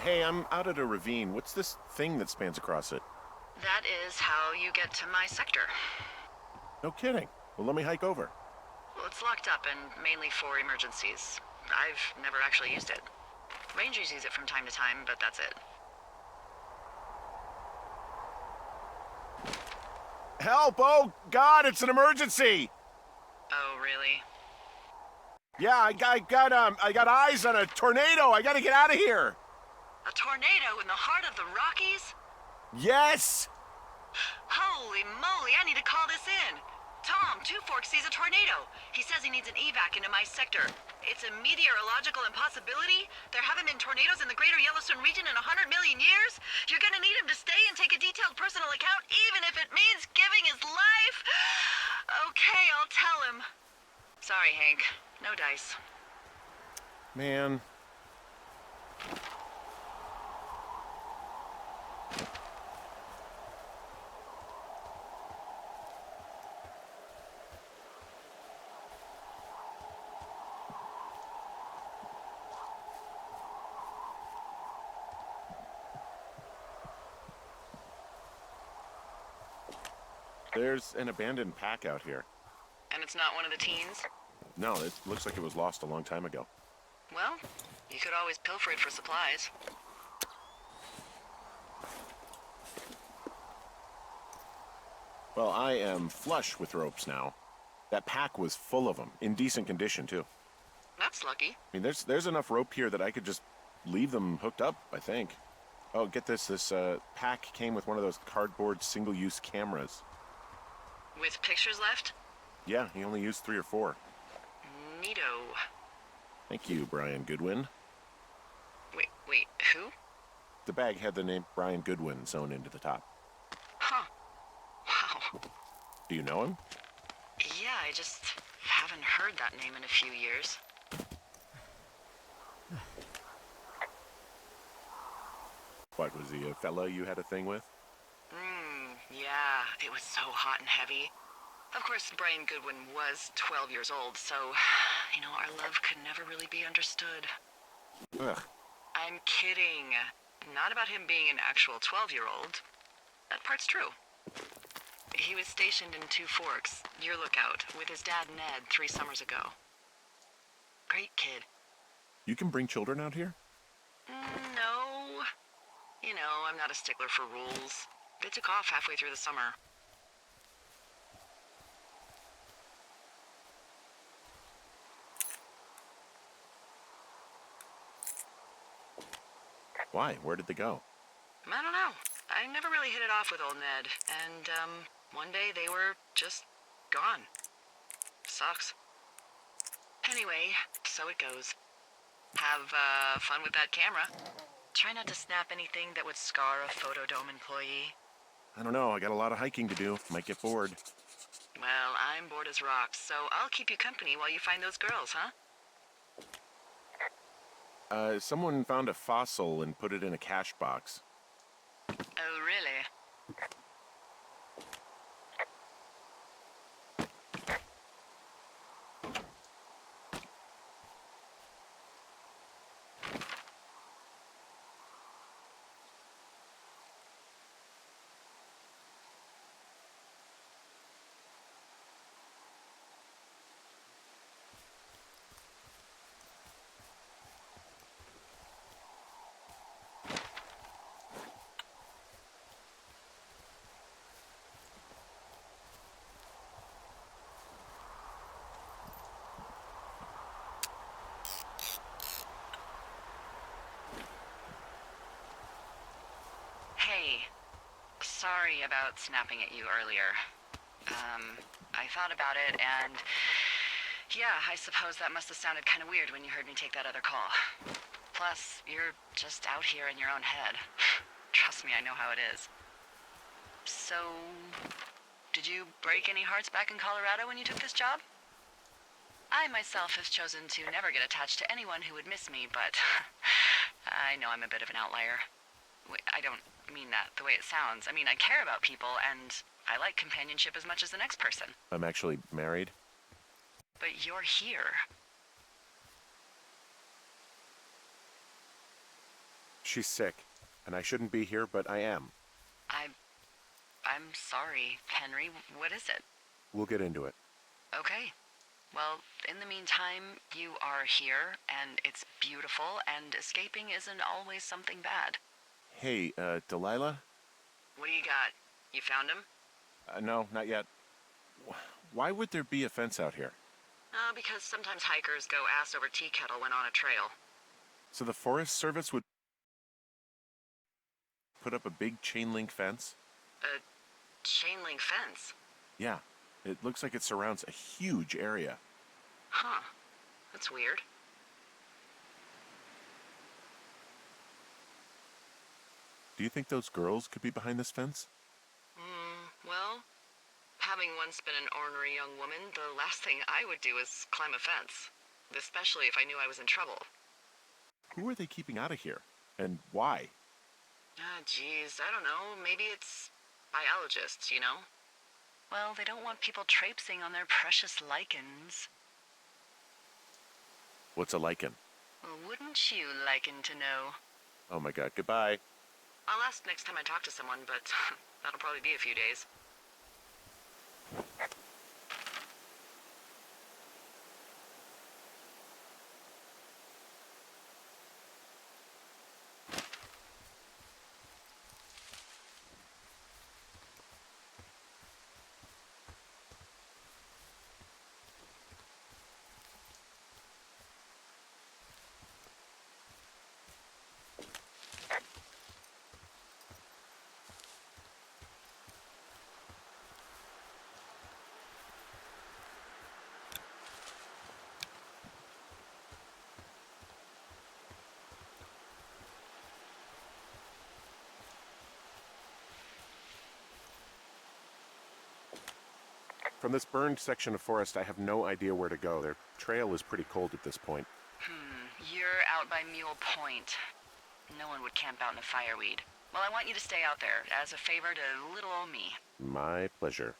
Hey, I'm out at a ravine. What's this thing that spans across it? That is how you get to my sector. No kidding. Well, let me hike over. Well, it's locked up and mainly for emergencies. I've never actually used it. Rangers use it from time to time, but that's it. Help! Oh, God, it's an emergency! Oh, really? Yeah, I got eyes on a tornado. I gotta get out of here. A tornado in the heart of the Rockies? Yes! Holy moly, I need to call this in. Tom, Two Forks sees a tornado. He says he needs an evac into my sector. It's a meteorological impossibility. There haven't been tornadoes in the greater Yellowstone region in 100 million years. You're gonna need him to stay and take a detailed personal account, even if it means giving his life. Okay, I'll tell him. Sorry, Hank. No dice. Man. There's an abandoned pack out here. And it's not one of the teens? No, it looks like it was lost a long time ago. Well, you could always pilfer it for supplies. Well, I am flush with ropes now. That pack was full of them, in decent condition, too. That's lucky. I mean, there's enough rope here that I could just leave them hooked up, I think. Oh, get this. This pack came with one of those cardboard single-use cameras. With pictures left? Yeah, he only used 3 or 4. Neato. Thank you, Brian Goodwin. Wait, who? The bag had the name Brian Goodwin sewn into the top. Huh. Wow. Do you know him? Yeah, I just haven't heard that name in a few years. What, was he a fella you had a thing with? Yeah, it was so hot and heavy. Of course, Brian Goodwin was 12 years old, so, our love could never really be understood. Ugh. I'm kidding. Not about him being an actual 12-year-old. That part's true. He was stationed in Two Forks, your lookout, with his dad Ned 3 summers ago. Great kid. You can bring children out here? No. I'm not a stickler for rules. They took off halfway through the summer. Why? Where did they go? I don't know. I never really hit it off with old Ned, and, one day they were just gone. Sucks. Anyway, so it goes. Have, fun with that camera. Try not to snap anything that would scar a Photodome employee. I don't know. I got a lot of hiking to do. Might get bored. Well, I'm bored as rocks, so I'll keep you company while you find those girls, huh? Someone found a fossil and put it in a cash box. Oh, really? Hey, sorry about snapping at you earlier. I thought about it, and yeah, I suppose that must have sounded kind of weird when you heard me take that other call. Plus, you're just out here in your own head. Trust me, I know how it is. So, did you break any hearts back in Colorado when you took this job? I myself have chosen to never get attached to anyone who would miss me, but I know I'm a bit of an outlier. I don't mean that the way it sounds. I mean, I care about people, and I like companionship as much as the next person. I'm actually married. But you're here. She's sick, and I shouldn't be here, but I am. I'm sorry, Henry. What is it? We'll get into it. Okay. Well, in the meantime, you are here, and it's beautiful, and escaping isn't always something bad. Hey, Delilah? What do you got? You found him? No, not yet. Why would there be a fence out here? Because sometimes hikers go ass over tea kettle when on a trail. So the Forest Service would put up a big chain link fence? A chain link fence? Yeah. It looks like it surrounds a huge area. Huh. That's weird. Do you think those girls could be behind this fence? Well, having once been an ornery young woman, the last thing I would do is climb a fence. Especially if I knew I was in trouble. Who are they keeping out of here? And why? Geez, I don't know. Maybe it's biologists, you know? Well, they don't want people traipsing on their precious lichens. What's a lichen? Well, wouldn't you liken to know? Oh my god, goodbye. I'll ask next time I talk to someone, but that'll probably be a few days. From this burned section of forest, I have no idea where to go. Their trail is pretty cold at this point. You're out by Mule Point. No one would camp out in a fireweed. Well, I want you to stay out there, as a favor to little old me. My pleasure.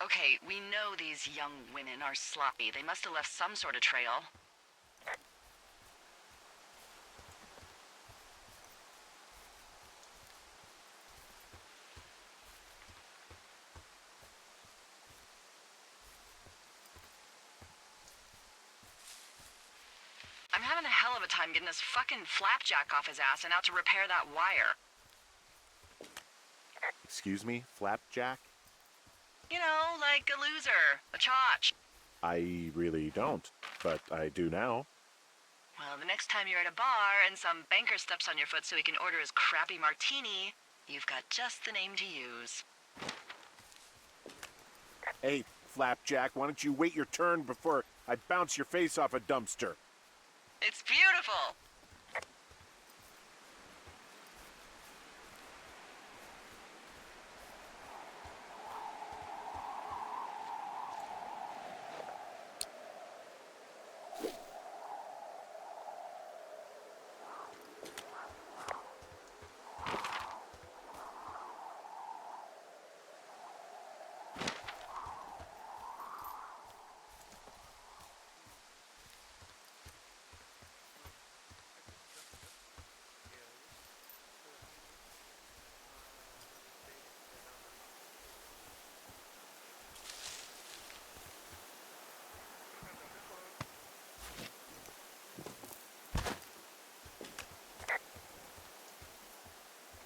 Okay, we know these young women are sloppy. They must have left some sort of trail. I'm having a hell of a time getting this fucking flapjack off his ass and out to repair that wire. Excuse me, Flapjack? You know, like a loser, a chotch. I really don't, but I do now. Well, the next time you're at a bar and some banker steps on your foot so he can order his crappy martini, you've got just the name to use. Hey, Flapjack, why don't you wait your turn before I bounce your face off a dumpster? It's beautiful!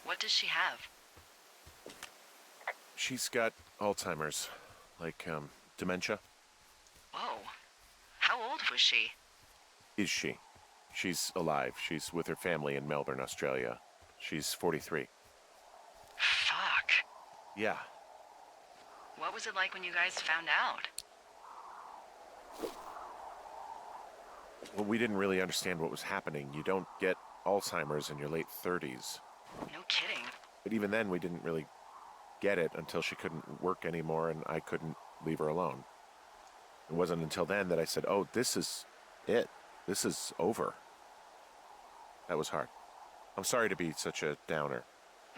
What does she have? She's got Alzheimer's, like, dementia. Whoa. How old was she? Is she? She's alive. She's with her family in Melbourne, Australia. She's 43. Fuck. Yeah. What was it like when you guys found out? Well, we didn't really understand what was happening. You don't get Alzheimer's in your late 30s. No kidding. But even then, we didn't really get it until she couldn't work anymore and I couldn't leave her alone. It wasn't until then that I said, oh, this is it. This is over. That was hard. I'm sorry to be such a downer.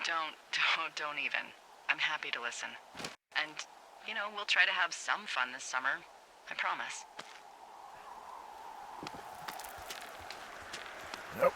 Don't even. I'm happy to listen. And, you know, we'll try to have some fun this summer. I promise. Nope.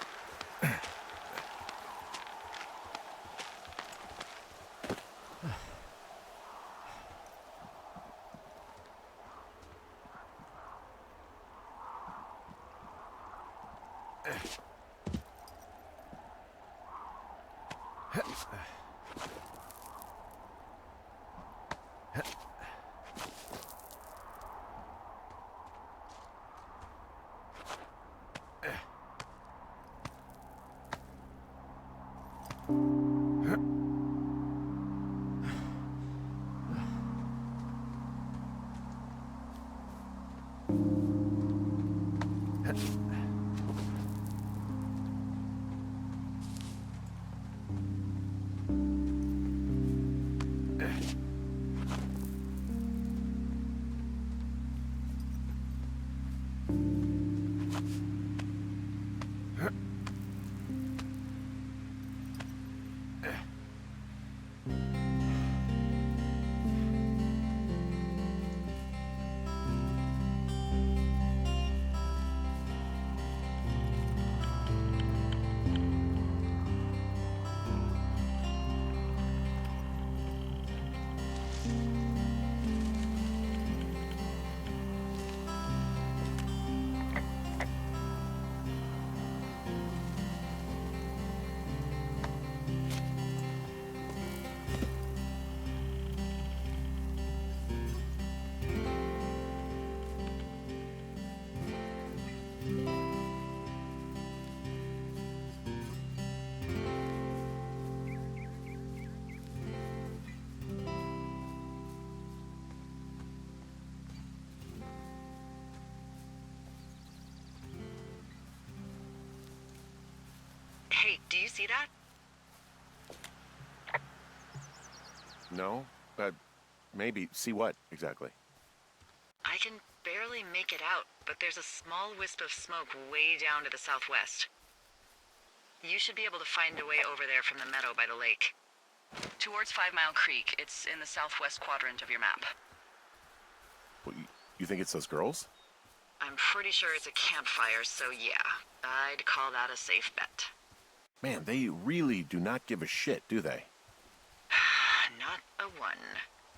Hey, do you see that? No? Maybe. See what, exactly? I can barely make it out, but there's a small wisp of smoke way down to the southwest. You should be able to find a way over there from the meadow by the lake. Towards 5 Mile Creek. It's in the southwest quadrant of your map. What, you think it's those girls? I'm pretty sure it's a campfire, so yeah. I'd call that a safe bet. Man, they really do not give a shit, do they? Not a one.